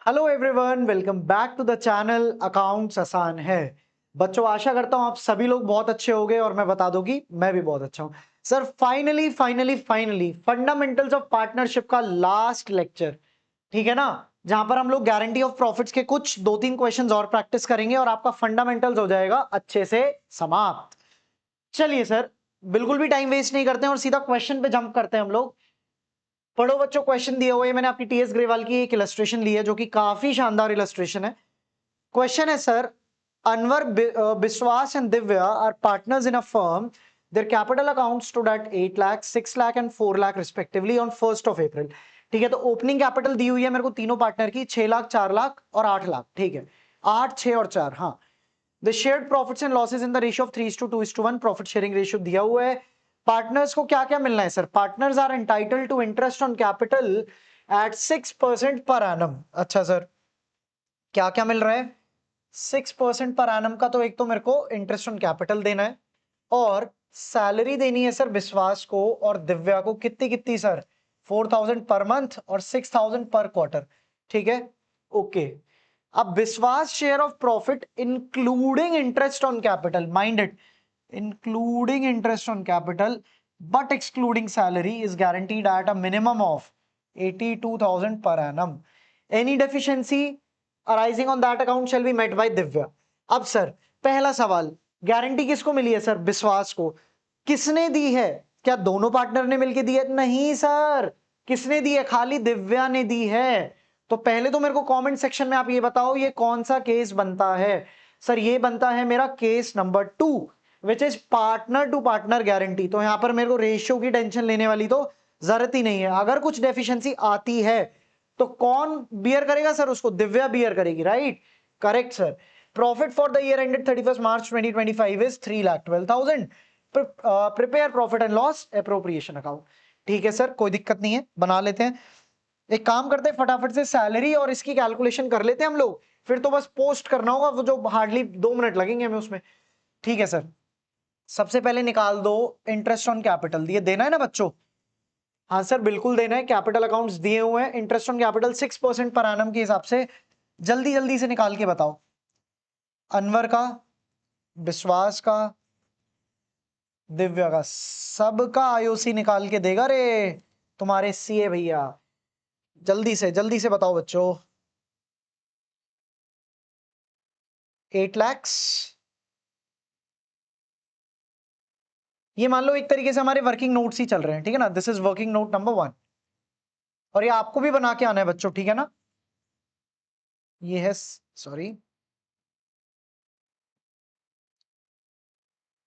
Hello everyone, welcome back to the channel accounts आसान है। बच्चों, आशा करता हूं आप सभी लोग बहुत अच्छे होंगे और मैं बता दूं कि मैं भी बहुत अच्छा हूं। Sir finally fundamentals of partnership का लास्ट लेक्चर, ठीक है ना, जहां पर हम लोग गारंटी ऑफ प्रॉफिट्स के कुछ दो तीन क्वेश्चंस और प्रैक्टिस करेंगे और आपका फंडामेंटल्स हो जाएगा अच्छे से समाप्त। चलिए सर, बिल्कुल भी टाइम वेस्ट नहीं करते हैं और सीधा क्वेश्चन पे जंप करते हैं हम लोग। पढ़ो बच्चों, क्वेश्चन दिया हुआ है। मैंने आपकी टीएस ग्रेवाल की एक इलस्ट्रेशन ली है जो कि काफी शानदार इलस्ट्रेशन है। क्वेश्चन है sir, Anwar, Biswas and Divya are partners in a firm. Their capital accounts stood at 8 lakh, 6 lakh and 4 lakh respectively on 1st of April. ठीक है, तो ओपनिंग कैपिटल दी हुई है मेरे को तीनों पार्टनर की 6 लाख, 4 लाख और 8 लाख। ठीक है, 8, 6 और 4। हाँ, the shared profits and losses in the ratio of 3:2:1 profit sharing ratio दिया हुआ है। पार्टनर्स को क्या क्या मिलना है sir? Partners are entitled to interest on capital at 6% पर एनम। अच्छा सर, क्या क्या मिल रहा है? 6% पर एनम का तो एक तो मेरे को इंटरेस्ट ऑन कैपिटल देना है और सैलरी देनी है सर विश्वास को और दिव्या को। कितनी कितनी सर? 4,000 पर मंथ और 6,000 पर क्वार्टर। ठीक है, ओके। अब विश्वास share of profit including interest on capital, mind it, including interest on capital but excluding salary is guaranteed at a minimum of 82,000 per annum. Any deficiency arising on that account shall be met by Divya. अब sir, पहला सवाल, guarantee किसको मिली है sir? विश्वास को। किसने दी है? क्या दोनों पार्टनर ने मिलकर दी है? नहीं सर, किसने दी है? खाली दिव्या ने दी है। तो पहले तो मेरे को कमेंट सेक्शन में आप ये बताओ, ये कौन सा केस बनता है? सर ये बनता है मेरा case number 2, which is partner to partner guarantee. तो यहां पर मेरे को रेशियो की टेंशन लेने वाली तो जरूरत ही नहीं है। अगर कुछ डेफिशिएंसी आती है तो कौन बियर करेगा सर? उसको दिव्या बियर करेगी, right? Correct sir. Profit for the year ended 31 March 2025 is 3,12,000। Prepare profit and loss appropriation account. ठीक है सर, कोई दिक्कत नहीं है, बना लेते हैं। एक काम करते हैं, फटाफट से सैलरी और इसकी कैलकुलेशन कर लेते हैं हम लोग, फिर तो बस पोस्ट करना होगा, वो जो हार्डली 2 मिनट लगेंगे हमें उसमें। ठीक है सर, सबसे पहले निकाल दो इंटरेस्ट ऑन कैपिटल। ये देना है ना बच्चों? हाँ सर, बिल्कुल देना है। कैपिटल अकाउंट्स दिए हुए हैं, इंटरेस्ट ऑन कैपिटल 6% पर एनम के हिसाब से। जल्दी जल्दी से निकाल के बताओ। अनवर का, विश्वास का, दिव्या का, सबका आईओसी निकाल के देगा रे तुम्हारे सीए भैया। जल्दी से बताओ बच्चों। 8 लैक्स। ये मान लो एक तरीके से हमारे वर्किंग नोट्स ही चल रहे हैं, ठीक है ना? This is working note number 1 और ये आपको भी बना के आना है बच्चों, ठीक है ना? ये है, सॉरी,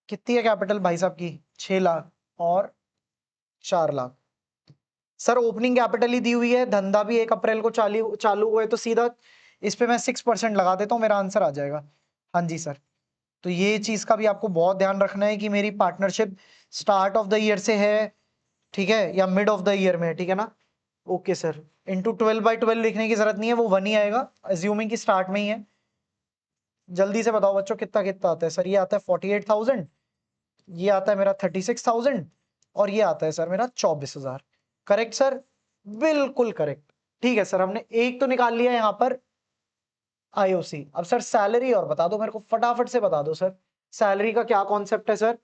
कितनी है कैपिटल भाई साहब की? 6 लाख और 4 लाख। सर ओपनिंग कैपिटल ही दी हुई है, धंधा भी 1 अप्रैल को चालू चालू हुआ है, तो सीधा इस पे मैं 6% लगा देता हूँ, मेरा आंसर आ जाएगा। हाँ जी सर, तो ये चीज का भी आपको बहुत ध्यान रखना है कि मेरी partnership start of the year से है, ठीक है, या मिड ऑफ द ईयर में है, ठीक है ना? ओके सर, इंटू 12/12 लिखने की जरूरत नहीं है, वो 1 ही आएगा, अज्यूमिंग की स्टार्ट में ही है। जल्दी से बताओ बच्चों, कितना कितना आता है सर? ये आता है 48,000, ये आता है मेरा 36,000 और ये आता है सर मेरा 24,000। करेक्ट सर, बिल्कुल करेक्ट। ठीक है सर, हमने एक तो निकाल लिया यहां पर आईओसी। अब सर सैलरी और बता दो मेरे को, फटाफट से बता दो सर। सैलरी का क्या कॉन्सेप्ट है सर?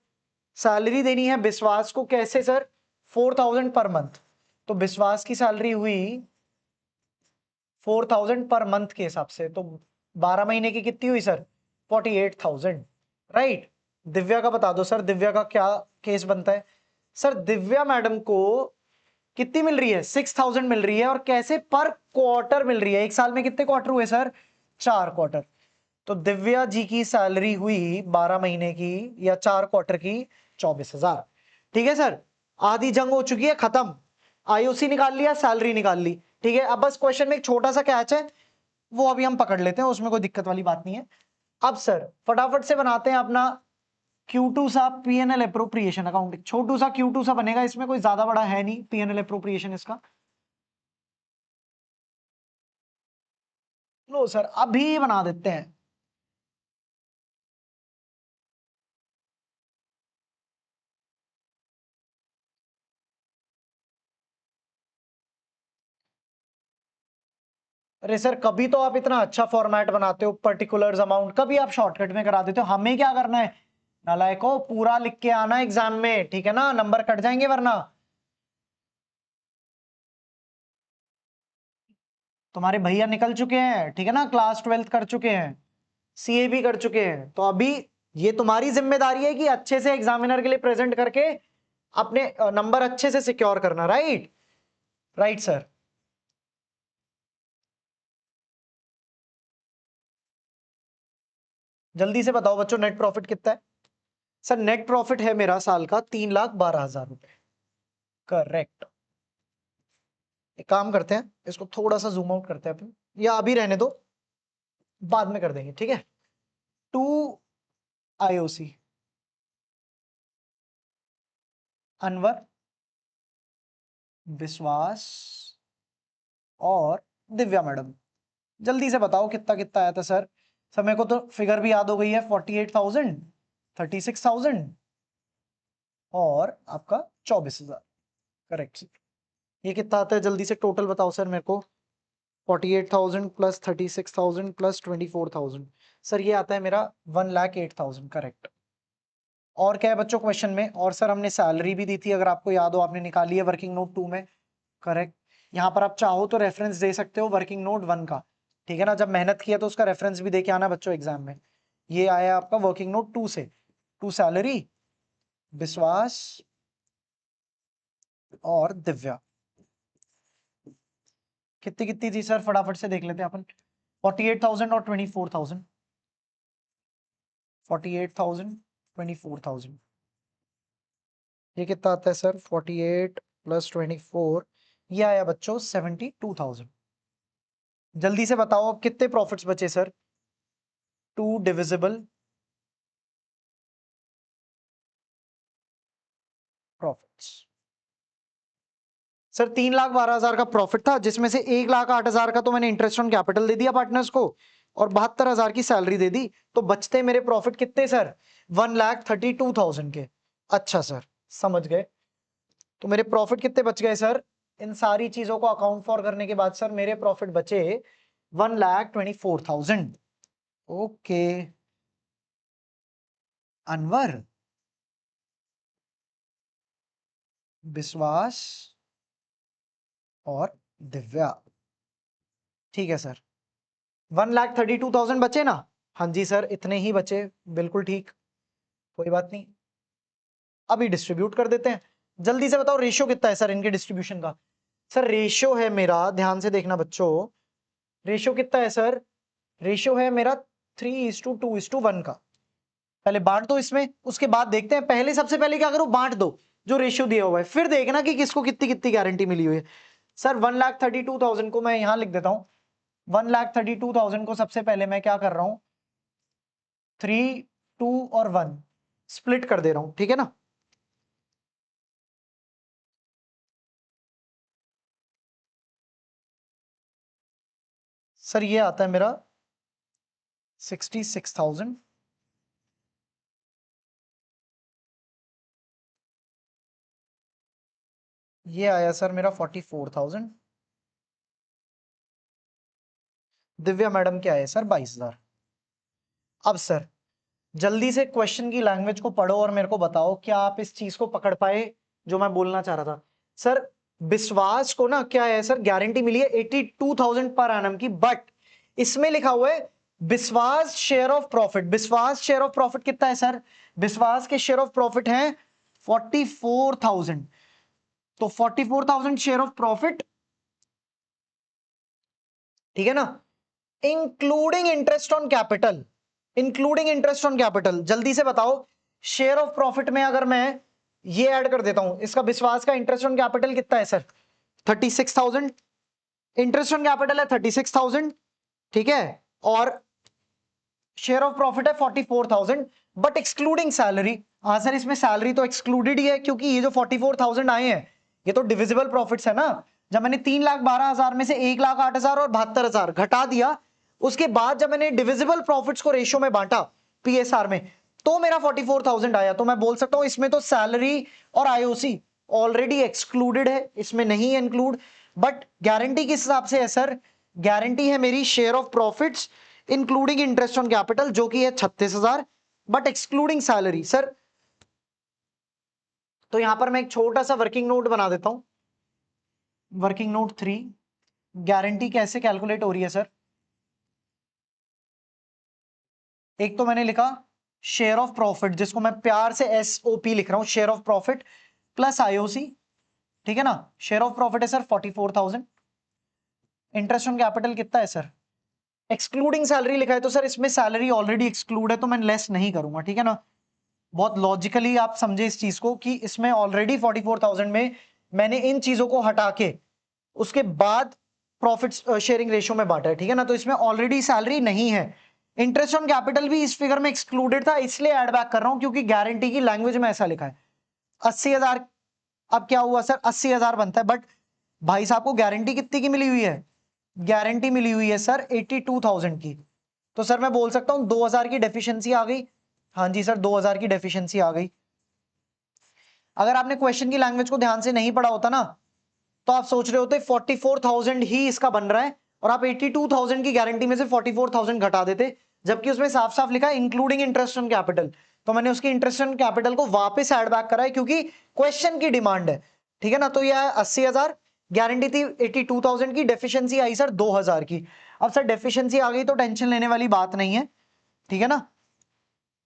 सैलरी देनी है विश्वास को, कैसे सर? 4,000 per month. तो विश्वास की सैलरी हुई 4,000 पर मंथ के हिसाब से, तो 12 महीने की कितनी हुई सर? 48,000, राइट? दिव्या का बता दो सर, दिव्या का क्या केस बनता है? सर दिव्या मैडम को कितनी मिल रही है? 6,000 मिल रही है, और कैसे? पर क्वार्टर मिल रही है। एक साल में कितने क्वार्टर हुए सर? 4 क्वार्टर। तो दिव्या जी की सैलरी हुई 12 महीने की या 4 क्वार्टर की 24,000। ठीक है सर, आधी जंग हो चुकी है, खत्म। आईओसी निकाल लिया, सैलरी निकाल ली, ठीक है। अब बस क्वेश्चन में एक छोटा सा कैच है, वो अभी हम पकड़ लेते हैं, उसमें कोई दिक्कत वाली बात नहीं है। अब सर फटाफट से बनाते हैं अपना Q2 सा पीएनएल अप्रोप्रिएशन अकाउंट। छोटू सा Q2 सा बनेगा, इसमें कोई ज्यादा बड़ा है नहीं पीएनएल अप्रोप्रिएशन इसका। लो सर, अभी बना देते हैं। अरे सर कभी तो आप इतना अच्छा फॉर्मेट बनाते हो, पर्टिकुलर्स अमाउंट, कभी आप शॉर्टकट में करा देते हो। हमें क्या करना है नालायको, पूरा लिख के आना एग्जाम में, ठीक है ना, नंबर कट जाएंगे वरना। तुम्हारे भैया निकल चुके हैं, ठीक है ना, क्लास 12th कर चुके हैं, सीए भी कर चुके हैं, तो अभी ये तुम्हारी जिम्मेदारी है कि अच्छे से एग्जामिनर के लिए प्रेजेंट करके अपने नंबर अच्छे से सिक्योर करना। Right, right sir. जल्दी से बताओ बच्चों, नेट प्रॉफिट कितना है? सर नेट प्रॉफिट है मेरा साल का 3,12,000 रुपए। करेक्ट। एक काम करते हैं, इसको थोड़ा सा जूम आउट करते हैं अपन, या अभी रहने दो, बाद में कर देंगे, ठीक है। 2 IOC, अनवर, विश्वास और दिव्या मैडम। जल्दी से बताओ कितना कितना आया था सर। समय को तो फिगर भी याद हो गई है, 48,000, 36,000 और आपका 24,000। करेक्ट। ये कितना आता है जल्दी से टोटल बताओ सर मेरे को। 48,000 प्लस 36,000 प्लस 24,000, सर ये आता है मेरा 1,08,000। करेक्ट। और क्या है बच्चों क्वेश्चन में? और सर हमने सैलरी भी दी थी, अगर आपको याद हो, आपने निकाली है वर्किंग नोट 2 में। करेक्ट। यहाँ पर आप चाहो तो रेफरेंस दे सकते हो वर्किंग नोट 1 का, ठीक है ना, जब मेहनत किया तो उसका रेफरेंस भी दे के आना बच्चों एग्जाम में। ये आया आपका वर्किंग नोट 2 से। 2 सैलरी, विश्वास और दिव्या। कितनी कितनी थी सर, फटाफट से देख लेते हैं अपन। 48,000 और 24,000। 48,000, 24,000। ये कितना आता है सर? 48 प्लस 24, ये आया बच्चों 72,000। जल्दी से बताओ अब कितने प्रॉफिट्स बचे सर? 2 divisible profits. सर 3,12,000 का प्रॉफिट था, जिसमें से 1,08,000 का तो मैंने इंटरेस्ट ऑन कैपिटल दे दिया पार्टनर्स को, और 72,000 की सैलरी दे दी, तो बचते मेरे प्रॉफिट कितने सर? 1,32,000 के। अच्छा सर, समझ गए। तो मेरे प्रॉफिट कितने बच गए सर? इन सारी चीजों को अकाउंट फॉर करने के बाद सर मेरे प्रॉफिट बचे 1,24,000। ओके। अनवर, विश्वास और दिव्या, ठीक है सर। 1,32,000 बचे ना? हाँ जी सर, इतने ही बचे, बिल्कुल ठीक, कोई बात नहीं। अभी डिस्ट्रीब्यूट कर देते हैं। जल्दी से बताओ रेशियो कितना है सर इनके डिस्ट्रीब्यूशन का? सर रेशियो है मेरा, ध्यान से देखना बच्चों, रेशियो कितना है सर? रेशियो है मेरा 3:2:1 का। पहले बांट दो इसमें, उसके बाद देखते हैं। पहले सबसे पहले क्या करो, बांट दो जो रेशियो दिया हुआ है, फिर देखना कि किसको कितनी कितनी गारंटी मिली हुई है। सर 1,32,000 को मैं यहां लिख देता हूं। 1,32,000 को सबसे पहले मैं क्या कर रहा हूं, 3, 2 और 1 स्प्लिट कर दे रहा हूं, ठीक है ना। सर ये आता है मेरा 66,000, ये आया सर मेरा 44,000, दिव्या मैडम के आए सर 22,000। अब सर जल्दी से क्वेश्चन की लैंग्वेज को पढ़ो और मेरे को बताओ क्या आप इस चीज को पकड़ पाए जो मैं बोलना चाह रहा था। सर विश्वास को ना क्या है सर, गारंटी मिली है 82,000 पर एनम की, बट इसमें लिखा हुआ है विश्वास शेयर ऑफ प्रॉफिट। विश्वास शेयर ऑफ प्रॉफिट कितना है सर? विश्वास के शेयर ऑफ प्रॉफिट है 44,000। तो 44,000 शेयर ऑफ प्रॉफिट, ठीक है ना, including interest on capital, including interest on capital. जल्दी से बताओ शेयर ऑफ प्रॉफिट में अगर मैं ये ऐड कर देता हूं, इसका विश्वास का इंटरेस्ट ऑन कैपिटल कितना है सर? 36,000। इंटरेस्ट ऑन कैपिटल है 36,000, ठीक है, और शेयर ऑफ प्रॉफिट है 44,000, बट एक्सक्लूडिंग सैलरी। हाँ सर, इसमें सैलरी तो एक्सक्लूडेड ही है, क्योंकि ये जो 44,000 आए हैं ये तो डिविजिबल प्रॉफिट्स है ना। जब मैंने 3,12,000 में से 1,08,000 और 72,000 घटा दिया, उसके बाद जब मैंने डिविजिबल प्रॉफिट्स को रेशियो में बांटा पीएसआर में, तो मेरा 44,000 आया। तो मैं बोल सकता हूं इसमें तो सैलरी और आईओसी ऑलरेडी एक्सक्लूडेड है, इसमें नहीं इंक्लूड। बट गारंटी किस हिसाब से है सर? गारंटी है मेरी share of profits including interest on capital जो कि है 36,000 बट एक्सक्लूडिंग सैलरी। सर तो यहां पर मैं एक छोटा सा वर्किंग नोट बना देता हूं, वर्किंग नोट 3। गारंटी कैसे कैलकुलेट हो रही है सर? एक तो मैंने लिखा शेयर ऑफ प्रॉफिट, जिसको मैं प्यार से SOP लिख रहा हूं, share of profit plus IOC, ठीक है ना। शेयर ऑफ प्रॉफिट है सर 44,000। इंटरेस्ट ऑन कैपिटल कितना है सर? एक्सक्लूडिंग सैलरी लिखा है तो सर इसमें सैलरी ऑलरेडी एक्सक्लूड है तो मैं लेस नहीं करूंगा, ठीक है ना। बहुत लॉजिकली आप समझे इस चीज को कि इसमें ऑलरेडी 44,000 में मैंने इन चीजों को हटा के उसके बाद प्रॉफिट शेयरिंग रेशियो में बांटा है, ठीक है ना। तो इसमें ऑलरेडी सैलरी नहीं है। इंटरेस्ट ऑन कैपिटल भी इस फिगर में एक्सक्लूडेड था, इसलिए ऐड बैक कर रहा हूं क्योंकि गारंटी की लैंग्वेज में ऐसा लिखा है 80,000। अब क्या हुआ सर? 80,000 बनता है, बट भाई साहब को गारंटी कितनी की मिली हुई है? गारंटी मिली हुई है सर 82,000 की। तो सर मैं बोल सकता हूं 2,000 की डेफिशिएंसी आ गई। हाँ जी सर 2,000 की डेफिशिएंसी आ गई। अगर आपने क्वेश्चन की लैंग्वेज को ध्यान से नहीं पढ़ा होता ना तो आप सोच रहे होते 44,000 ही इसका बन रहा है और आप 82,000 की गारंटी में से 44,000 घटा देते, जबकि उसमें साफ साफ लिखा है इंक्लूडिंग इंटरेस्ट ऑन कैपिटल। तो मैंने उसकी इंटरेस्ट ऑन कैपिटल को वापस ऐड बैक करा है क्योंकि क्वेश्चन की डिमांड है, ठीक है ना। तो यह 80,000, गारंटी थी 82,000 की, डेफिशिएंसी आई सर 2,000 की। अब सर डेफिशिएंसी आ गई तो टेंशन लेने वाली बात नहीं है, ठीक है ना,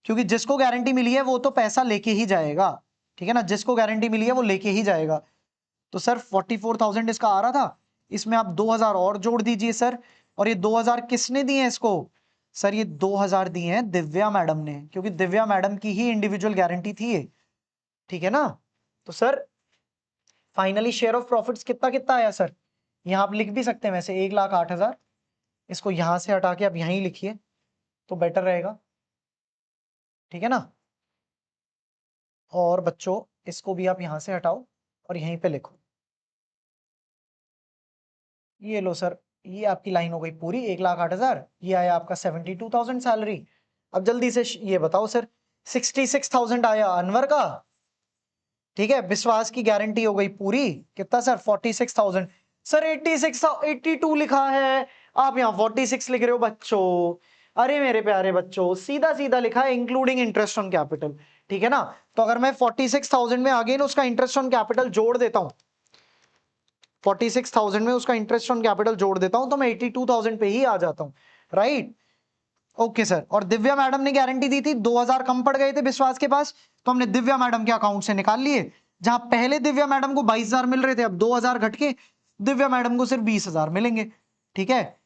क्योंकि जिसको गारंटी मिली है वो तो पैसा लेके ही जाएगा, ठीक है ना। जिसको गारंटी मिली है वो लेके ही जाएगा। तो सर 44,000 इसका आ रहा था, इसमें आप 2,000 और जोड़ दीजिए सर। और ये 2,000 किसने दिए हैं इसको? सर ये 2,000 दिए हैं दिव्या मैडम ने, क्योंकि दिव्या मैडम की ही इंडिविजुअल गारंटी थी ये, ठीक है ना। तो sir finally share of profits कितना कितना आया सर? यहां आप लिख भी सकते हैं वैसे 1,08,000। इसको यहां से हटा के आप यहीं लिखिए तो बेटर रहेगा, ठीक है ना। और बच्चों इसको भी आप यहां से हटाओ और यहीं पे लिखो। ये लो सर, ये आपकी लाइन हो गई पूरी 1,08,000। ये आया आपका 72,000 सैलरी। अब जल्दी से ये बताओ सर, 66,000 आया अनवर का, ठीक है। विश्वास की गारंटी हो गई पूरी, कितना सर? 46,000। सर 86 82 लिखा है, आप यहाँ 46 लिख रहे हो बच्चों। अरे मेरे प्यारे बच्चों, सीधा सीधा लिखा है इंक्लूडिंग इंटरेस्ट ऑन कैपिटल, ठीक है ना। तो अगर मैं 46,000 में अगेन उसका इंटरेस्ट ऑन कैपिटल जोड़ देता हूं, 46,000 में उसका इंटरेस्ट ऑन कैपिटल जोड़ देता हूं तो मैं 82,000 पे ही आ जाता हूं, राइट। Okay sir. और दिव्या मैडम ने गारंटी दी थी, 2,000 कम पड़ गए थे विश्वास के पास, तो हमने दिव्या मैडम के अकाउंट से निकाल लिए। जहां पहले दिव्या मैडम को 22,000 मिल रहे थे, अब 2,000 घट के दिव्या मैडम को सिर्फ 20,000 मिलेंगे, ठीक है।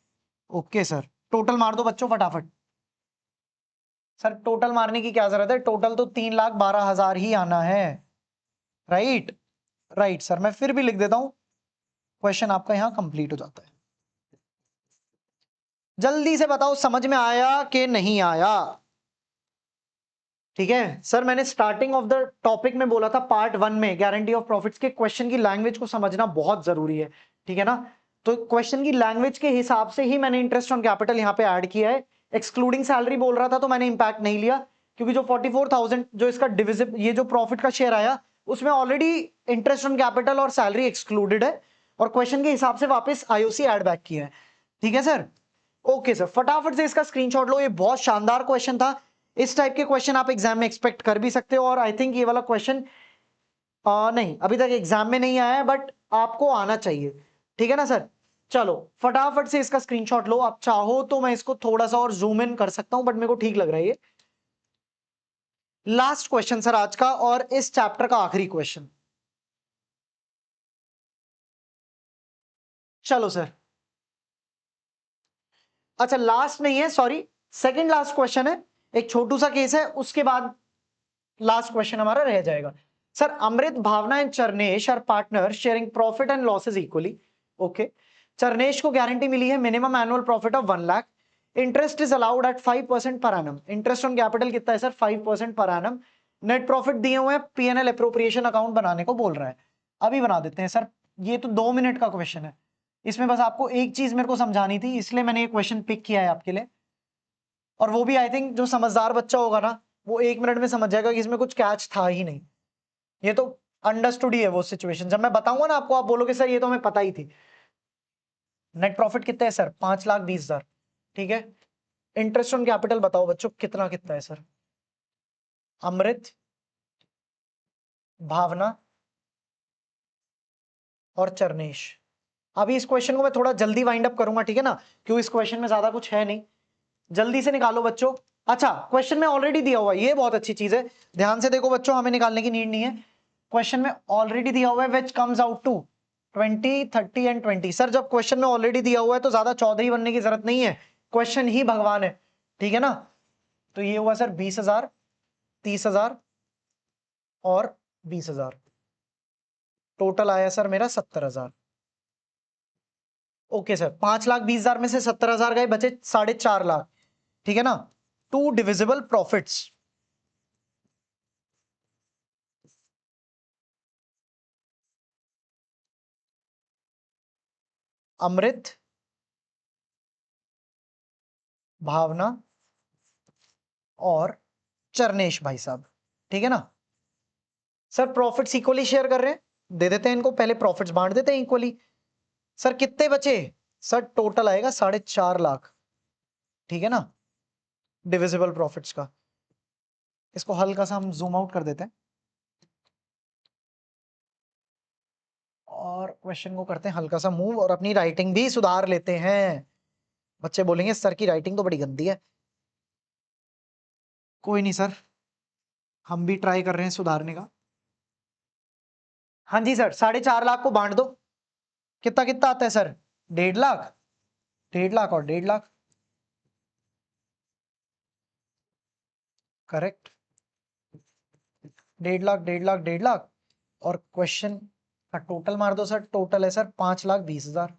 ओके सर, टोटल मार दो बच्चों फटाफट। सर टोटल मारने की क्या जरूरत है, टोटल तो 3,12,000 ही आना है, राइट। राइट सर, मैं फिर भी लिख देता हूं, क्वेश्चन आपका यहां कंप्लीट हो जाता है। जल्दी से बताओ समझ में आया कि नहीं आया? ठीक है सर, मैंने स्टार्टिंग ऑफ द टॉपिक में बोला था पार्ट 1 में गारंटी ऑफ प्रॉफिट्स के क्वेश्चन की लैंग्वेज को समझना बहुत जरूरी है, ठीक है ना। तो क्वेश्चन की लैंग्वेज के हिसाब से ही मैंने इंटरेस्ट ऑन कैपिटल यहां पे ऐड किया है। एक्सक्लूडिंग सैलरी बोल रहा था तो मैंने इंपैक्ट नहीं लिया, क्योंकि जो 44,000 जो इसका डिविजिब ये जो प्रॉफिट का शेयर आया उसमें ऑलरेडी इंटरेस्ट ऑन कैपिटल और सैलरी एक्सक्लूडेड है, और क्वेश्चन के हिसाब से वापस IOC ऐड बैक किया है, ठीक है सर। ओके सर, फटाफट से इसका स्क्रीनशॉट लो, ये बहुत शानदार क्वेश्चन था। इस टाइप के क्वेश्चन आप एग्जाम में एक्सपेक्ट कर भी सकते हो, और आई थिंक ये वाला क्वेश्चन नहीं अभी तक एग्जाम में नहीं आया है, बट आपको आना चाहिए, ठीक है ना सर। चलो फटाफट से इसका स्क्रीनशॉट लो, आप चाहो तो मैं इसको थोड़ा सा और जूम इन कर सकता हूं, बट मेरे को ठीक लग रहा है ये। लास्ट क्वेश्चन सर आज का, और इस चैप्टर का आखिरी क्वेश्चन। चलो सर, अच्छा लास्ट नहीं है, सॉरी, सेकंड लास्ट क्वेश्चन है। एक छोटू सा केस है, उसके बाद लास्ट क्वेश्चन हमारा रह जाएगा। Sir Amrit, Bhavna and Charnesh are partner sharing profit and losses equally. Okay, Charnesh को गारंटी मिली है minimum annual profit of 1 lakh. Interest is allowed at 5% per annum. Interest on capital कितना है sir? 5% per annum. Net profit दिए हुए हैं, P&L अप्रोप्रिएशन अकाउंट बनाने को बोल रहा है। अभी बना देते हैं सर, ये तो 2 मिनट का क्वेश्चन है, इसमें बस आपको एक चीज मेरे को समझानी थी, इसलिए मैंने ये क्वेश्चन पिक किया है आपके लिए। और वो भी आई थिंक जो समझदार बच्चा होगा ना वो 1 मिनट में समझ जाएगा कि इसमें कुछ कैच था ही नहीं। ये तो अंडरस्टूड ही है वो सिचुएशन, जब मैं बताऊंगा ना आपको आप बोलोगे सर ये तो हमें पता ही थी। नेट प्रॉफिट कितना है सर? 5,20,000। ठीक है, इंटरेस्ट ऑन कैपिटल बताओ बच्चों कितना कितना है सर? अमृत, भावना और चरनेश। अभी इस क्वेश्चन को मैं थोड़ा जल्दी वाइंड अप करूंगा, ठीक है ना, क्यों इस क्वेश्चन में ज्यादा कुछ है नहीं। जल्दी से निकालो बच्चों। अच्छा, क्वेश्चन में ऑलरेडी दिया हुआ है, ये बहुत अच्छी चीज है, ध्यान से देखो बच्चों, हमें निकालने की नीड नहीं है। क्वेश्चन में ऑलरेडी दिया हुआ है which comes out to 20, 30 and 20। Sir जब क्वेश्चन में ऑलरेडी दिया हुआ है तो ज्यादा चौधरी बनने की जरूरत नहीं है, क्वेश्चन ही भगवान है, ठीक है ना। तो ये हुआ सर 20,000, 30,000 और 20,000, टोटल आया सर मेरा 70,000। ओके सर, 5,20,000 में से 70,000 गए, बचे 4.5 लाख, ठीक है ना। टू डिविजिबल प्रॉफिट्स, अमृत, भावना और चरनेश भाई साहब, ठीक है ना। सर प्रॉफिट्स इक्वली शेयर कर रहे हैं, दे देते हैं इनको, पहले प्रॉफिट्स बांट देते हैं इक्वली। सर कितने बचे? सर टोटल आएगा 4.5 लाख, ठीक है ना, डिविजिबल प्रॉफिट्स का। इसको हल्का सा हम जूम आउट कर देते हैं और क्वेश्चन को करते हैं हल्का सा मूव, और अपनी राइटिंग भी सुधार लेते हैं। बच्चे बोलेंगे सर की राइटिंग तो बड़ी गंदी है, कोई नहीं सर, हम भी ट्राई कर रहे हैं सुधारने का। हाँ जी सर, 4.5 लाख को बांट दो, कितना कितना आता है सर? 1.5 लाख, 1.5 लाख और 1.5 लाख, करेक्ट। 1.5 लाख, 1.5 लाख, 1.5 लाख, और क्वेश्चन का टोटल मार दो सर, टोटल है सर 5,20,000,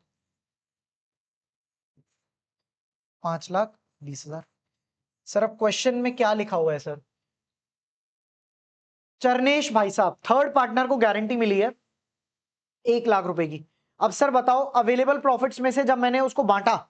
5,20,000। सर अब क्वेश्चन में क्या लिखा हुआ है सर? चरनेश भाई साहब, थर्ड पार्टनर को गारंटी मिली है 1 लाख रुपए की। अब सर बताओ, अवेलेबल प्रॉफिट्स में से जब मैंने उसको बांटा,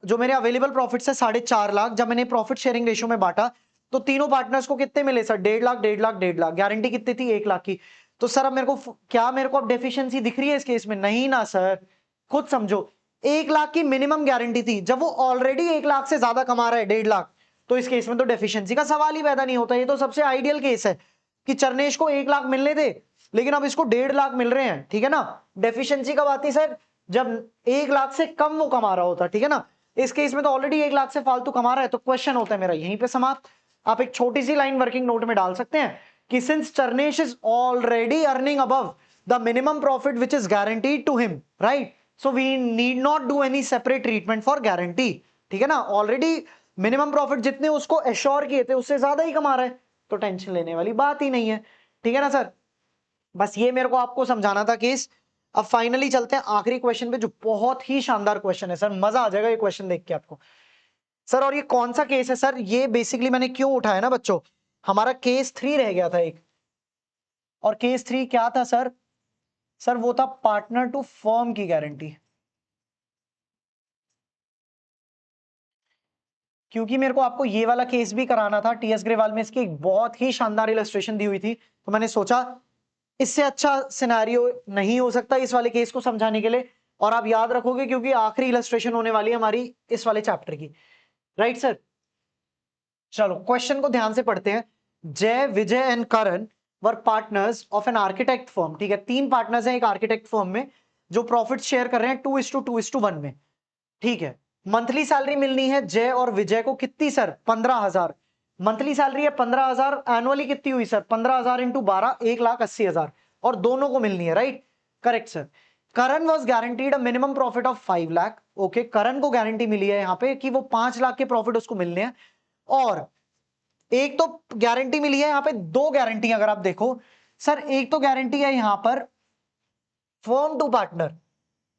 जो मेरे अवेलेबल प्रॉफिट्स है 4.5 लाख, जब मैंने प्रॉफिट शेयरिंग रेशियो में बांटा तो तीनों पार्टनर्स को कितने मिले सर? 1.5 लाख, 1.5 लाख, 1.5 लाख, गारंटी कितनी थी? 1 लाख की। तो सर अब मेरे को अब डेफिशिएंसी दिख रही है इस केस में? नहीं ना सर, खुद समझो, 1 लाख की मिनिमम गारंटी थी, जब वो ऑलरेडी 1 लाख से ज्यादा कमा रहा है, 1.5 लाख, तो इस केस में तो डेफिशिएंसी का सवाल ही पैदा नहीं होता। ये तो सबसे आइडियल केस है कि चरनेश को 1 लाख मिलने थे, लेकिन अब इसको 1.5 लाख मिल रहे हैं, ठीक है ना। डेफिशिएंसी कब आती सर? जब 1 लाख से कम वो कमा रहा होता, ठीक है ना। इस केस में तो ऑलरेडी 1 लाख से फालतू कमा रहा है, तो क्वेश्चन होता है मेरा यहीं पे समाप्त। आप एक छोटी सी लाइन वर्किंग नोट में डाल सकते हैं कि since Charnesh is already earning above the minimum profit which is guaranteed to him, right, so we need not do any separate treatment for guarantee, ठीक है ना। ऑलरेडी मिनिमम प्रॉफिट जितने उसको एश्योर किए थे उससे ज्यादा ही कमा रहा है, तो टेंशन लेने वाली बात ही नहीं है, ठीक है ना सर। बस ये मेरे को आपको समझाना था केस। अब फाइनली चलते हैं आखिरी क्वेश्चन पे, जो बहुत ही शानदार क्वेश्चन है सर, मजा आ जाएगा ये क्वेश्चन देख के आपको। सर और ये कौन सा केस है सर? ये बेसिकली मैंने क्यों उठाया ना बच्चों, हमारा केस 3 रह गया था एक, और केस 3 क्या था सर? सर वो था पार्टनर टू फर्म की गारंटी। क्योंकि मेरे को आपको ये वाला केस भी कराना था, टीएस ग्रेवाल में इसकी एक बहुत ही शानदार इलस्ट्रेशन दी हुई थी, तो मैंने सोचा इससे अच्छा सिनेरियो नहीं हो सकता इस वाले केस को समझाने के लिए। और आप याद रखोगे क्योंकि आखिरी इलस्ट्रेशन होने वाली है हमारी इस वाले चैप्टर की, राइट सर। चलो क्वेश्चन को ध्यान से पढ़ते हैं। Jay, Vijay and Karan were partners of an architect firm, ठीक है, 3 पार्टनर्स हैं एक आर्किटेक्ट फर्म में, जो प्रॉफिट शेयर कर रहे हैं 2:2:1 में, ठीक है। मंथली सैलरी मिलनी है जय और विजय को, कितनी सर? 15,000 मंथली सैलरी है, 15,000 एनुअली कितनी हुई सर? 15,000 इंटू 12, 1,80,000, और दोनों को मिलनी है, right, correct sir. Karan was guaranteed a minimum profit of 5 lakh, okay, Karan को गारंटी मिली है यहाँ पे कि वो 5 लाख के प्रॉफिट उसको मिलने हैं। और एक तो गारंटी मिली है यहाँ पे, 2 गारंटी अगर आप देखो सर, एक तो गारंटी है यहाँ पर फर्म टू पार्टनर,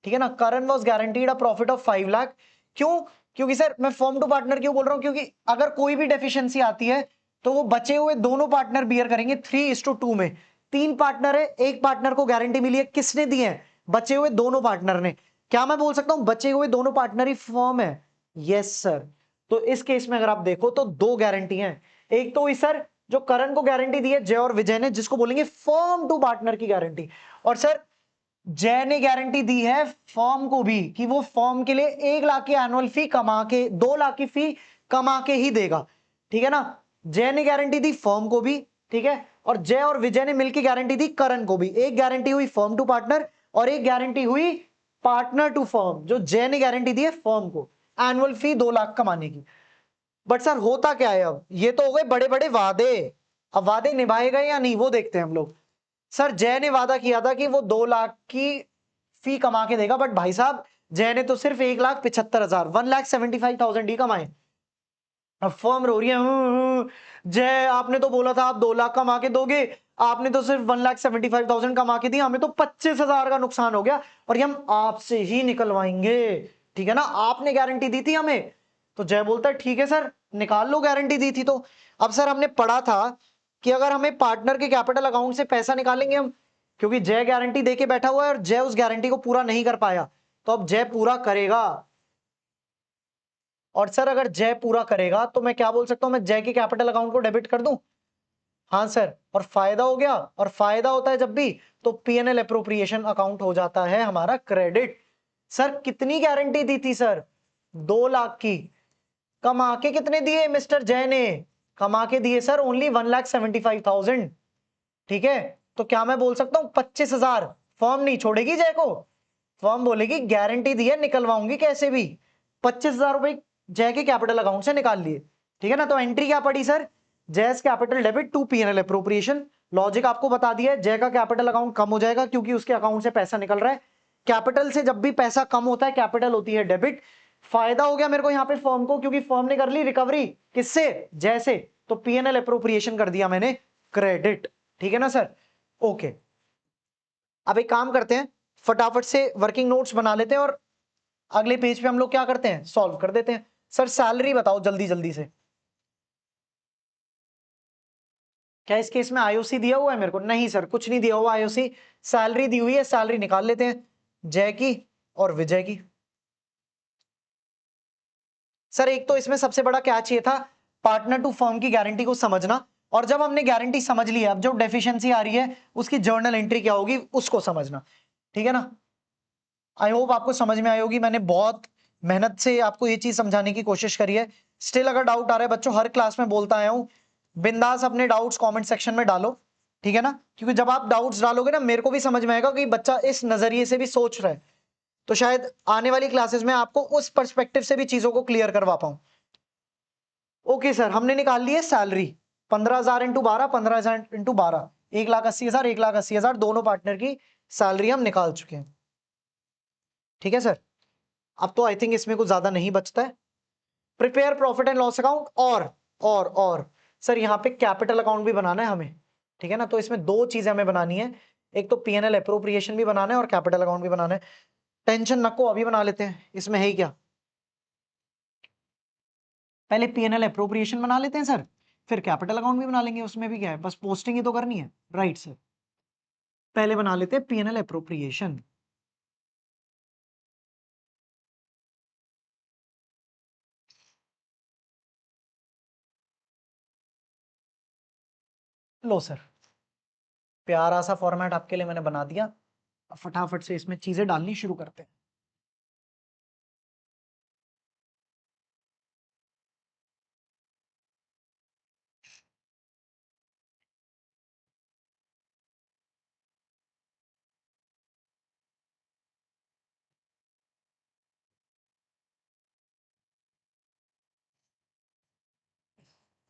ठीक है ना, Karan was guaranteed a profit of 5 lakh. क्यों? क्योंकि सर मैं फर्म टू पार्टनर क्यों बोल रहा हूं? क्योंकि अगर कोई भी डेफिशिएंसी आती है तो वो बचे हुए दोनों पार्टनर बियर करेंगे 3:2 में। 3 पार्टनर है, एक पार्टनर को गारंटी मिली है, किसने दी है? बचे हुए दोनों पार्टनर ने। क्या मैं बोल सकता हूं बचे हुए दोनों पार्टनर ही फर्म है? Yes sir. तो इस केस में अगर आप देखो तो 2 गारंटी हैं। एक तो सर जो करण को गारंटी दी है जय और विजय ने, जिसको बोलेंगे फर्म टू पार्टनर की गारंटी। और सर जय ने गारंटी दी है फर्म को भी कि वो फर्म के लिए 1 लाख की एनुअल फी कमा के 2 लाख की फी कमा के ही देगा, ठीक है ना। जय ने गारंटी दी फर्म को भी, ठीक है, और जय और विजय ने मिलकर गारंटी दी करण को भी। एक गारंटी हुई फर्म टू पार्टनर और एक गारंटी हुई पार्टनर टू फर्म। जो जय ने गारंटी दी है फर्म को एनुअल फी 2 लाख कमाने की। बट सर होता क्या है, अब ये तो हो गए बड़े बड़े वादे, अब वादे निभाए गए या नहीं वो देखते हैं हम लोग। सर जय ने वादा किया था कि वो 2 लाख की फी कमा के देगा, बट भाई साहब जय ने तो सिर्फ 1,75,000 1,75,000 ही कमाए। अब फर्म रो रही है, जय आपने तो बोला था आप 2 लाख कमा के दोगे, आपने तो सिर्फ 1,75,000 कमा के दिया, हमें तो 25,000 का नुकसान हो गया और ये हम आपसे ही निकलवाएंगे, ठीक है ना, आपने गारंटी दी थी हमें। तो जय बोलता है ठीक है सर निकाल लो, गारंटी दी थी तो। अब सर हमने पढ़ा था कि अगर हमें पार्टनर के कैपिटल अकाउंट से पैसा निकालेंगे हम, क्योंकि जय गारंटी देके बैठा हुआ है और जय उस गारंटी को पूरा नहीं कर पाया, तो अब जय पूरा करेगा। और सर अगर जय पूरा करेगा तो मैं क्या बोल सकता हूं, मैं जय के कैपिटल अकाउंट को डेबिट कर दूं। हाँ सर, और फायदा हो गया, और फायदा होता है जब भी तो पीएनएल अप्रोप्रिएशन अकाउंट हो जाता है हमारा क्रेडिट। सर कितनी गारंटी दी थी सर, 2 लाख की। कमा के कितने दिए मिस्टर जय ने, कमा के दिए सर ओनली 1,75,000, ठीक है। तो क्या मैं बोल सकता हूं 25,000, फर्म नहीं छोड़ेगी जय को, फर्म बोलेगी गारंटी दी है निकलवाऊंगी कैसे भी। 25,000 रुपए जय के कैपिटल अकाउंट से निकाल लिए, ठीक है ना। तो एंट्री क्या पड़ी सर, जयस capital debit to PNL appropriation. Logic आपको बता दिया है, जय का कैपिटल अकाउंट कम हो जाएगा क्योंकि उसके अकाउंट से पैसा निकल रहा है। कैपिटल से जब भी पैसा कम होता है कैपिटल होती है डेबिट। फायदा हो गया मेरे को यहाँ पे फर्म को, क्योंकि फर्म ने कर ली रिकवरी किससे, जय से, तो पीएनएल अप्रोप्रिएशन कर दिया मैंने क्रेडिट, ठीक है ना सर। ओके, अब एक काम करते हैं, फटाफट से वर्किंग नोट्स बना लेते हैं और अगले पेज पे हम लोग क्या करते हैं, सॉल्व कर देते हैं। सर सैलरी बताओ जल्दी जल्दी से। क्या इस केस में आईओसी दिया हुआ है मेरे को, नहीं सर कुछ नहीं दिया हुआ आईओसी, सैलरी दी हुई है, सैलरी निकाल लेते हैं जय की और विजय की। सर एक तो इसमें सबसे बड़ा कैच ये था पार्टनर टू फर्म की गारंटी को समझना, और जब हमने गारंटी समझ ली है अब जो डेफिशिएंसी आ रही है उसकी जर्नल एंट्री क्या होगी उसको समझना, ठीक है ना। आई होप आपको समझ में आई होगी, मैंने बहुत मेहनत से आपको ये चीज समझाने की कोशिश करी है। स्टिल अगर डाउट आ रहा है बच्चों, हर क्लास में बोलता आया हूं, बिंदास अपने डाउट्स कमेंट सेक्शन में डालो, ठीक है ना, क्योंकि जब आप डाउट्स डालोगे ना मेरे को भी समझ में आएगा कि बच्चा इस नजरिए से भी सोच रहा है, तो शायद आने वाली क्लासेस में आपको उस पर्सपेक्टिव से भी चीजों को क्लियर करवा पाऊं। ओके सर, हमने निकाल ली है सैलरी 15,000 इंटू 12, 15,000 इंटू 12, 1,80,000, 1,80,000 दोनों पार्टनर की सैलरी हम निकाल चुके हैं, ठीक है सर। अब तो आई थिंक इसमें कुछ ज्यादा नहीं बचता है। Prepare profit and loss account, और सर यहाँ पे कैपिटल अकाउंट भी बनाना है हमें, ठीक है ना। तो इसमें दो चीजें हमें बनानी है, एक तो पीएनएल अप्रोप्रिएशन भी बनाना है और कैपिटल अकाउंट भी बनाना है। टेंशन नको, अभी बना लेते हैं, इसमें है ही क्या, पहले पीएनएल अप्रोप्रिएशन बना लेते हैं सर, फिर कैपिटल अकाउंट भी बना लेंगे, उसमें भी क्या है, बस पोस्टिंग ही तो करनी है, राइट सर। पहले बना लेते हैं पीएनएल अप्रोप्रिएशन। लो सर, प्यारा सा फॉर्मेट आपके लिए मैंने बना दिया, अब फटाफट से इसमें चीजें डालनी शुरू करते हैं।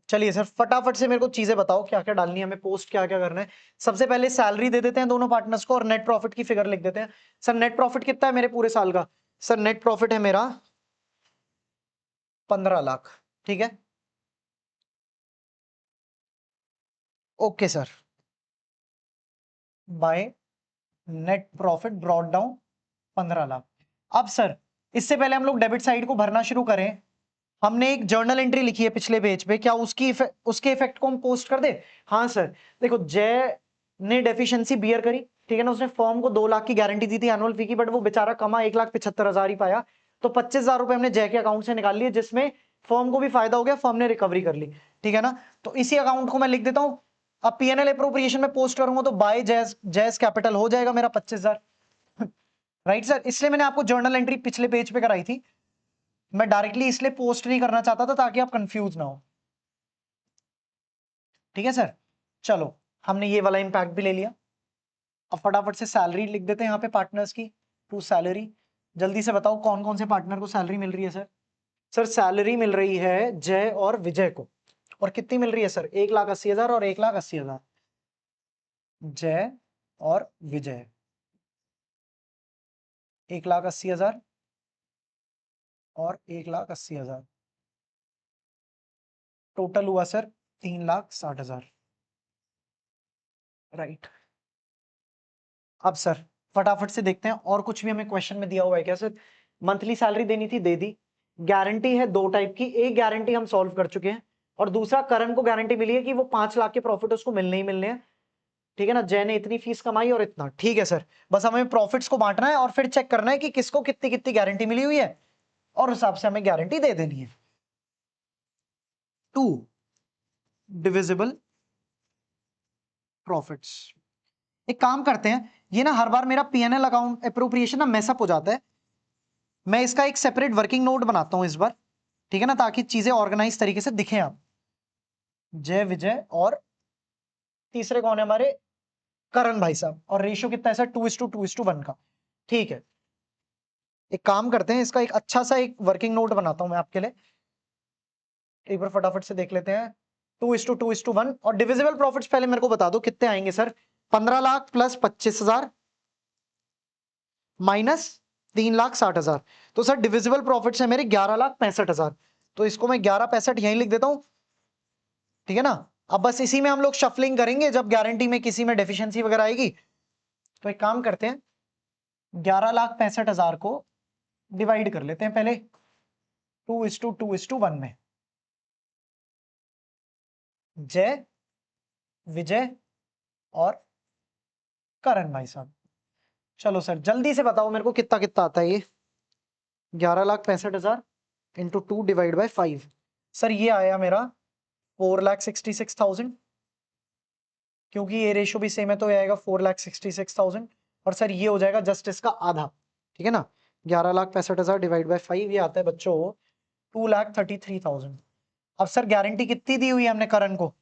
चलिए सर फटाफट से मेरे को चीजें बताओ क्या क्या डालनी है हमें, पोस्ट क्या क्या करना है। सबसे पहले सैलरी दे देते हैं दोनों पार्टनर्स को और नेट प्रॉफिट की फिगर लिख देते हैं। सर नेट प्रॉफिट कितना है मेरे पूरे साल का, सर नेट प्रॉफिट है मेरा 15 लाख, ठीक है। Okay sir, by net profit brought down 15 lakh. अब सर इससे पहले हम लोग डेबिट साइड को भरना शुरू करें, हमने एक जर्नल एंट्री लिखी है पिछले पेज पे, क्या उसके इफेक्ट को हम पोस्ट कर दे। हाँ सर, देखो जय ने डेफिशिएंसी बियर करी, ठीक है ना, उसने फर्म को 2 लाख की गारंटी दी थी एनुअल फी की, बट वो बेचारा कमा 1,75,000 ही पाया, तो 25,000 रुपए हमने जय के अकाउंट से निकाल लिए, जिसमें फर्म को भी फायदा हो गया, फर्म ने रिकवरी कर ली, ठीक है ना। तो इसी अकाउंट को मैं लिख देता हूं, अब पीएनएल अप्रोप्रिएशन में पोस्ट करूंगा तो बाय जयस कैपिटल हो जाएगा मेरा 25,000, राइट सर, इसलिए मैंने आपको जर्नल एंट्री पिछले पेज पे कराई थी, मैं डायरेक्टली इसलिए पोस्ट नहीं करना चाहता था ताकि आप कंफ्यूज ना हो। ठीक है सर, चलो हमने ये वाला इंपैक्ट भी ले लिया। अब फटाफट से सैलरी लिख देते हैं यहाँ पे पार्टनर्स की, टू सैलरी। जल्दी से बताओ कौन कौन से पार्टनर को सैलरी मिल रही है सर? सर सैलरी मिल रही है जय और विजय को, और कितनी मिल रही है सर? 1,80,000 और 1,80,000। जय और विजय 1,80,000 और 1,80,000, टोटल हुआ सर 3,60,000। राइट, अब सर फटाफट से देखते हैं और कुछ भी हमें क्वेश्चन में दिया हुआ है क्या सर? मंथली सैलरी देनी थी, दे दी। गारंटी है दो टाइप की, एक गारंटी हम सॉल्व कर चुके हैं और दूसरा करण को गारंटी मिली है कि वो 5 लाख के प्रॉफिट उसको मिलने ही मिलने हैं। ठीक है ना, जय ने इतनी फीस कमाई और इतना। ठीक है सर, बस हमें प्रॉफिट्स को बांटना है और फिर चेक करना है कि किसको कितनी कितनी गारंटी मिली हुई है और उस हिसाब से हमें गारंटी दे देनी है। 2 डिविजिबल प्रॉफिट्स। एक काम करते हैं, ये ना हर बार मेरा पीएनएल अकाउंट अप्रोप्रिएशन ना मेसअप हो जाता है, मैं इसका एक सेपरेट वर्किंग नोट बनाता हूं इस बार। ठीक है ना, ताकि चीजें ऑर्गेनाइज तरीके से दिखें। आप जय विजय और तीसरे कौन है हमारे? करण भाई साहब, और रेशियो कितना है सर? 2:2:1 का। ठीक है, एक काम करते हैं, इसका एक अच्छा सा एक वर्किंग नोट बनाता हूं मैं आपके लिए, एक बार फटाफट से देख लेते हैं। 2:2:1 और डिविजिबल प्रॉफिट्स पहले मेरे को बता दो कितने आएंगे सर? 15 lakh plus 25,000 minus 3,60,000। तो सर डिविजिबल प्रॉफिट्स है मेरे 11,65,000, तो इसको मैं 11,65 यहीं लिख देता हूं। ठीक है ना, अब बस इसी में हम लोग शफलिंग करेंगे जब गारंटी में किसी में डेफिशिएंसी वगैरह आएगी। तो एक काम करते हैं, 11,65,000 को डिवाइड कर लेते हैं पहले 2:2:1 में। जय विजय और करण भाई साहब, चलो सर जल्दी से बताओ मेरे को कितना कितना आता है ये? 11,65,000 इंटू 2 डिवाइड बाई 5। सर ये आया मेरा 4,66,000, क्योंकि ये रेशियो भी सेम है तो ये आएगा 4,66,000, और सर ये हो जाएगा जस्ट इसका आधा। ठीक है ना, 11,65,000 डिवाइड बाई 5 ये आता है बच्चों 2,33,000। अब सर गारंटी कितनी दी हुई है हमने करण को?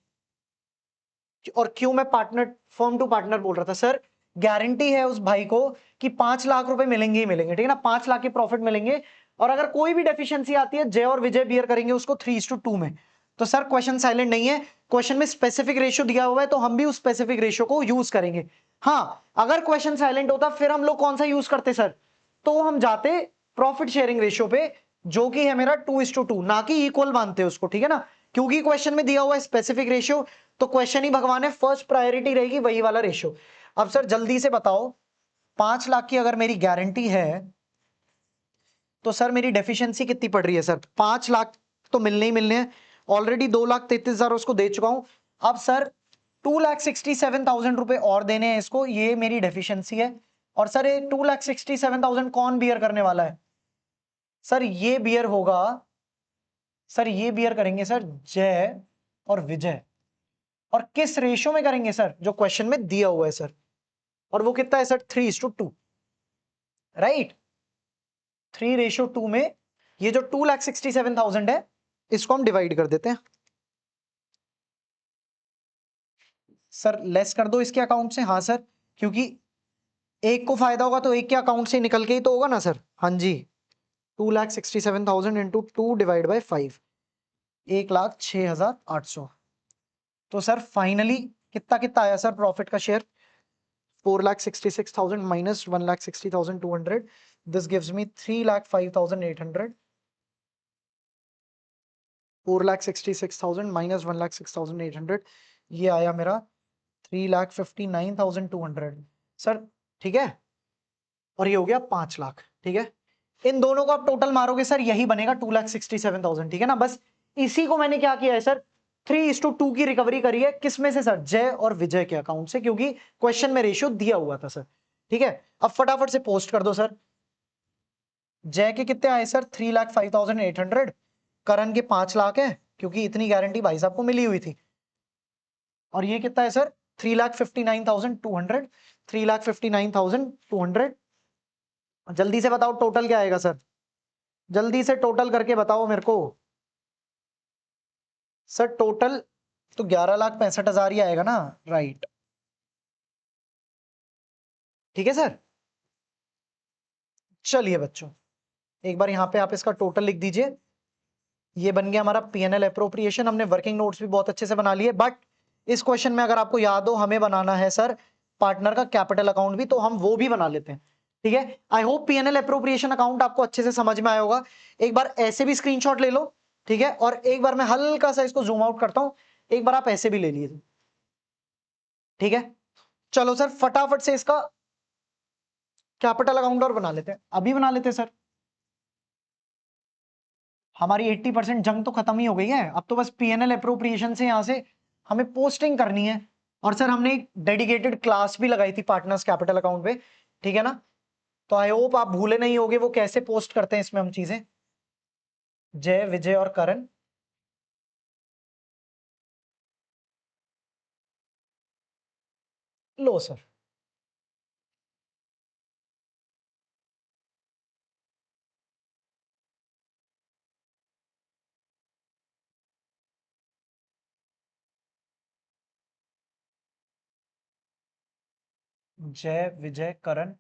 और क्यों मैं पार्टनर फर्म टू पार्टनर बोल रहा था सर? गारंटी है उस भाई को कि 5 लाख रुपए मिलेंगे ही मिलेंगे। ठीक है ना, 5 लाख के प्रॉफिट मिलेंगे, और अगर कोई भी डेफिशिएंसी आती है जय और विजय बियर करेंगे उसको 3:2 में। तो सर क्वेश्चन साइलेंट नहीं है, क्वेश्चन में स्पेसिफिक रेशियो दिया हुआ है तो हम भी उस स्पेसिफिक रेशियो को यूज करेंगे। हाँ, अगर क्वेश्चन साइलेंट होता फिर हम लोग कौन सा यूज करते सर? तो हम जाते प्रॉफिट शेयरिंग रेशियो पे, जो कि है मेरा 2:2, ना कि इक्वल मानते उसको। ठीक है ना, क्योंकि क्वेश्चन में दिया हुआ है स्पेसिफिक रेशियो, तो क्वेश्चन ही भगवान है, फर्स्ट प्रायोरिटी रहेगी वही वाला रेशियो। अब सर जल्दी से बताओ, 5 लाख की अगर मेरी गारंटी है तो सर मेरी डेफिशिएंसी कितनी पड़ रही है सर? 5 लाख तो मिलने ही मिलने हैं, ऑलरेडी 2,33,000 उसको दे चुका हूं। अब सर 2,67,000 रुपए और देने हैं इसको, ये मेरी डेफिशिएंसी है। और सर ये 2,67,000 कौन बियर करने वाला है? सर ये बियर होगा, सर ये बियर करेंगे सर जय और विजय। और किस रेशियो में करेंगे सर? जो क्वेश्चन में दिया हुआ है सर, और वो कितना है सर? 3:2। राइट, 3:2 में ये जो 2,67,000 है इसको हम डिवाइड कर देते हैं। सर लेस कर दो इसके अकाउंट से। हाँ सर, क्योंकि एक को फायदा होगा तो एक के अकाउंट से निकल के ही तो होगा ना सर। हाँ जी, 2,67,000 इंटू 2 डिवाइड बाई 5, 1,06,800। तो सर फाइनली कितना कितना आया सर प्रॉफिट का share? 4,66,000 minus 1,60,200. This gives me 3,05,800. 4,66,000 minus 1,06,800, ये आया मेरा 3,59,200 सर। ठीक है, और ये हो गया 5 लाख। ठीक है, इन दोनों को आप टोटल मारोगे सर यही बनेगा 2,67,000। ठीक है ना, बस इसी को मैंने क्या किया है सर? 3:2 की रिकवरी करी है, किसमें से सर? जय और विजय के अकाउंट से, क्योंकि क्वेश्चन में रेशियो दिया हुआ था सर। ठीक है, अब फटाफट से पोस्ट कर दो सर। जय के कितने आए सर? 3,05,800। करण के 5 लाख है क्योंकि इतनी गारंटी भाई साहब को मिली हुई थी। और ये कितना है सर? 3,59,200। 3,59,200 जल्दी से बताओ टोटल क्या आएगा सर, जल्दी से टोटल करके बताओ मेरे को। सर टोटल तो 11,65,000 ही आएगा ना, राइट। ठीक है सर, चलिए बच्चों एक बार यहां पे आप इसका टोटल लिख दीजिए। ये बन गया हमारा पीएनएल एप्रोप्रिएशन। हमने वर्किंग नोट्स भी बहुत अच्छे से बना लिए, बट इस क्वेश्चन में अगर आपको याद हो हमें बनाना है सर पार्टनर का कैपिटल अकाउंट भी, तो हम वो भी बना लेते हैं। ठीक है, I hope PNL appropriation account आपको अच्छे से समझ में आया होगा। एक बार ऐसे भी स्क्रीनशॉट ले लो, ठीक है, और एक बार मैं हल्का सा इसको जूम आउट करता हूं, एक बार आप ऐसे भी ले लीजिए। ठीक है, चलो सर फटाफट से इसका कैपिटल अकाउंट और बना लेते हैं, अभी बना लेते हैं सर। हमारी 80% जंग तो खत्म ही हो गई है, अब तो बस पीएनएल अप्रोप्रिएशन से यहां से हमें पोस्टिंग करनी है। और सर हमने एक डेडिकेटेड क्लास भी लगाई थी पार्टनर्स कैपिटल अकाउंट पे, ठीक है ना, तो आई होप आप भूले नहीं होगे वो कैसे पोस्ट करते हैं इसमें हम चीजें। जय, विजय और करण, लो सर। जय, विजय, करण,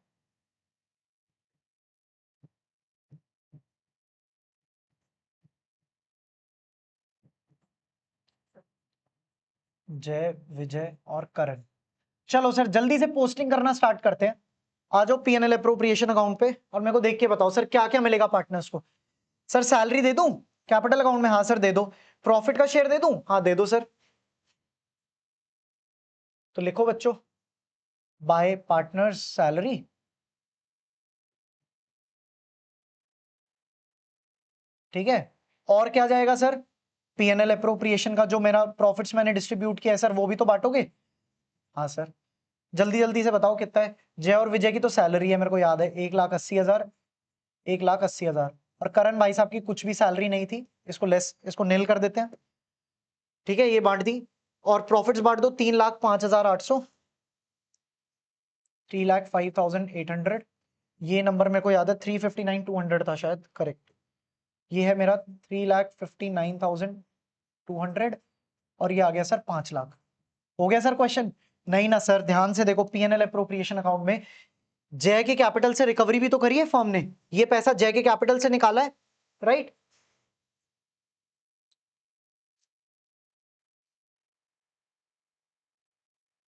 जय, विजय और करण। चलो सर जल्दी से पोस्टिंग करना स्टार्ट करते हैं। आ जाओ पीएनएल अप्रोप्रिएशन अकाउंट पे और मेरे को देख के बताओ सर क्या क्या मिलेगा पार्टनर्स को। सर सैलरी दे दूं कैपिटल अकाउंट में? हाँ सर दे दो। प्रॉफिट का शेयर दे दूं? हाँ दे दो सर। तो लिखो बच्चों, बाय पार्टनर्स सैलरी, ठीक है। और क्या जाएगा सर? पीएनएल अप्रोप्रिएशन का जो मेरा प्रॉफिट्स मैंने डिस्ट्रीब्यूट किया है सर वो भी तो बांटोगे? हाँ सर। जल्दी जल्दी से बताओ कितना है। जय और विजय की तो सैलरी है मेरे को याद है 1,80,000, 1,80,000। और करण भाई साहब की कुछ भी सैलरी नहीं थी, इसको लेस, इसको नील कर देते हैं। ठीक है, ये बांट दी। और प्रॉफिट्स बांट दो, 3,05,800, 3,05,800। ये नंबर मेरे को याद है 359,200 था शायद, करेक्ट। ये है मेरा 3,59,200 और ये आ गया सर 5,00,000। हो गया सर क्वेश्चन? नहीं ना सर, ध्यान से देखो पीएनएल अप्रोप्रिएशन अकाउंट में जय के कैपिटल से रिकवरी भी तो करी है फर्म ने, ये पैसा जय के कैपिटल से निकाला है, right.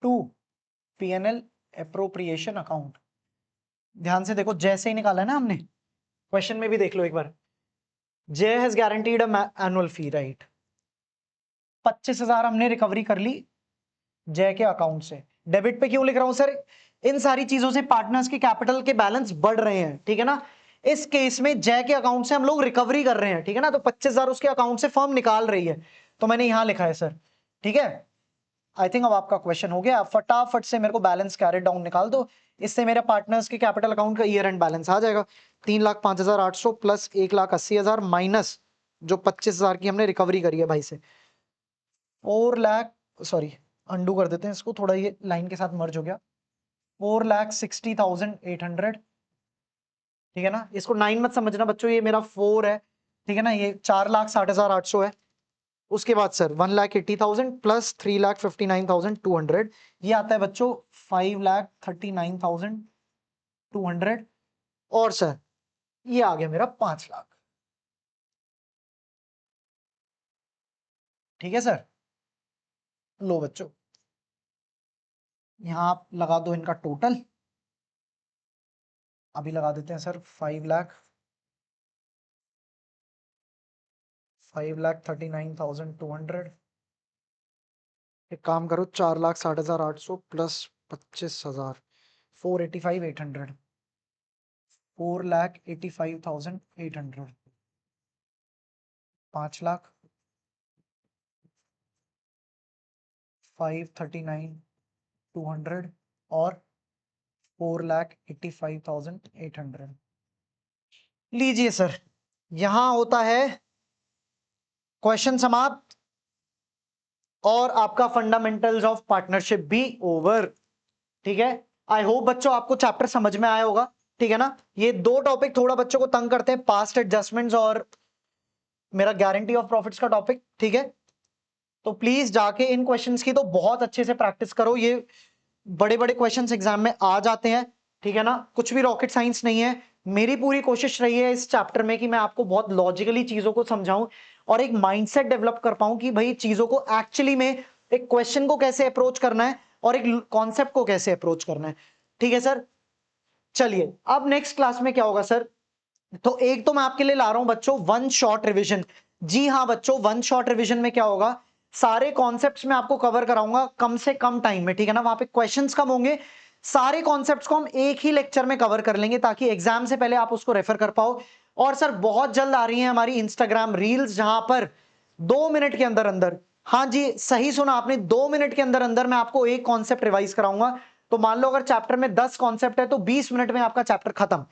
To PNL appropriation account, ध्यान से देखो जैसे ही निकाला है ना हमने, क्वेश्चन में भी देख लो एक बार। जय has guaranteed annual fee, right. 25,000 हमने रिकवरी कर ली जय के अकाउंट से। डेबिट पे क्यों लिख रहा हूं सर? इन सारी चीजों से पार्टनर्स के कैपिटल के बैलेंस बढ़ रहे हैं, ठीक है ना। इस केस में जय के अकाउंट से हम लोग रिकवरी कर रहे हैं, ठीक है ना, तो 25,000 उसके अकाउंट से फर्म निकाल रही है, तो मैंने यहां लिखा है सर। ठीक है, आई थिंक अब आपका क्वेश्चन हो गया। आप फटाफट से मेरे को बैलेंस कैरी डाउन निकाल दो, इससे मेरे पार्टनर्स के कैपिटल अकाउंट का ईयर एंड बैलेंस आ जाएगा। 3,05,800 प्लस 1,80,000 माइनस जो 25,000 की हमने रिकवरी करी है भाई से, 4,00,000, सॉरी अंडू कर देते हैं इसको, थोड़ा ये लाइन के साथ मर्ज हो गया, 4,60,800। ठीक है ना, इसको 9 मत समझना बच्चों, ये मेरा 4 है, ठीक है ना, ये 4,60,800 है। उसके बाद सर 1,80,000 प्लस 3,59,200, ये आता है बच्चों 5,39,200। और सर ये आ गया मेरा 5,00,000। ठीक है सर, लो बच्चों यहां आप लगा दो इनका टोटल, अभी लगा देते हैं सर 5,00,000, 5,39,200। एक काम करो, 4,60,800 प्लस 25,000, 4,85,800, 4,85,800, 5,00,000, 5,39,200 और 4,85,800। लीजिए सर, यहां होता है क्वेश्चन समाप्त और आपका फंडामेंटल्स ऑफ पार्टनरशिप भी ओवर। ठीक है, आई होप बच्चों आपको चैप्टर समझ में आया होगा। ठीक है ना। ये दो टॉपिक थोड़ा बच्चों को तंग करते हैं, पास्ट एडजस्टमेंट्स और मेरा गारंटी ऑफ प्रॉफिट्स का टॉपिक, ठीक है। तो प्लीज जाके इन क्वेश्चंस की तो बहुत अच्छे से प्रैक्टिस करो, ये बड़े बड़े क्वेश्चंस एग्जाम में आ जाते हैं, ठीक है ना। कुछ भी रॉकेट साइंस नहीं है। मेरी पूरी कोशिश रही है इस चैप्टर में कि मैं आपको बहुत लॉजिकली चीजों को समझाऊं और एक माइंडसेट डेवलप कर पाऊं कि भाई चीजों को एक्चुअली में एक क्वेश्चन को कैसे अप्रोच करना है और एक कॉन्सेप्ट को कैसे अप्रोच करना है, ठीक है सर। चलिए अब नेक्स्ट क्लास में क्या होगा सर, तो एक तो मैं आपके लिए ला रहा हूं बच्चों वन शॉर्ट रिवीजन। जी हाँ बच्चों, वन शॉर्ट रिवीजन में क्या होगा, सारे कॉन्सेप्ट्स में आपको कवर कराऊंगा कम से कम टाइम में, ठीक है ना। वहां पे क्वेश्चंस कम होंगे, सारे कॉन्सेप्ट्स को हम एक ही लेक्चर में कवर कर लेंगे ताकि एग्जाम से पहले आप उसको रेफर कर पाओ। और सर बहुत जल्द आ रही है हमारी इंस्टाग्राम रील्स, जहां पर 2 मिनट के अंदर अंदर, हाँ जी सही सुना आपने, 2 मिनट के अंदर अंदर मैं आपको एक कॉन्सेप्ट रिवाइज कराऊंगा। तो मान लो अगर चैप्टर में 10 कॉन्सेप्ट है तो 20 मिनट में आपका चैप्टर खत्म,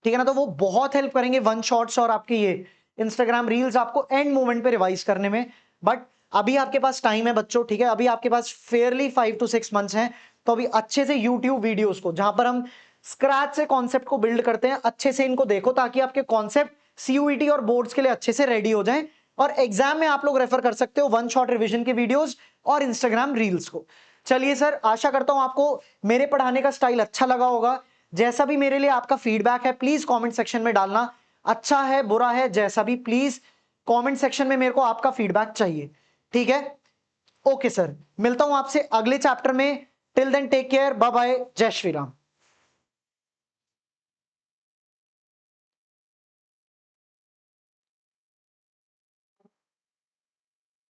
ठीक है ना। तो वो बहुत हेल्प करेंगे वन शॉट्स और आपके ये इंस्टाग्राम रील्स आपको एंड मोमेंट पे रिवाइज करने में। बट अभी आपके पास टाइम है बच्चों, ठीक है, अभी आपके पास फेयरली 5 to 6 मंथ्स हैं। तो अभी अच्छे से यूट्यूब वीडियोस को, जहां पर हम स्क्रैच से कॉन्सेप्ट को बिल्ड करते हैं, अच्छे से इनको देखो ताकि आपके कॉन्सेप्ट सीयूईटी और बोर्ड्स के लिए अच्छे से रेडी हो जाएं और एग्जाम में आप लोग रेफर कर सकते हो वन शॉट रिवीजन के वीडियोस और इंस्टाग्राम रील्स को। चलिए सर, आशा करता हूं आपको मेरे पढ़ाने का स्टाइल अच्छा लगा होगा। जैसा भी मेरे लिए आपका फीडबैक है प्लीज कमेंट सेक्शन में डालना, अच्छा है बुरा है जैसा भी, प्लीज कमेंट सेक्शन में मेरे को आपका फीडबैक चाहिए, ठीक है। ओके सर, मिलता हूं आपसे अगले चैप्टर में। Till then take care, bye bye, जय श्री राम।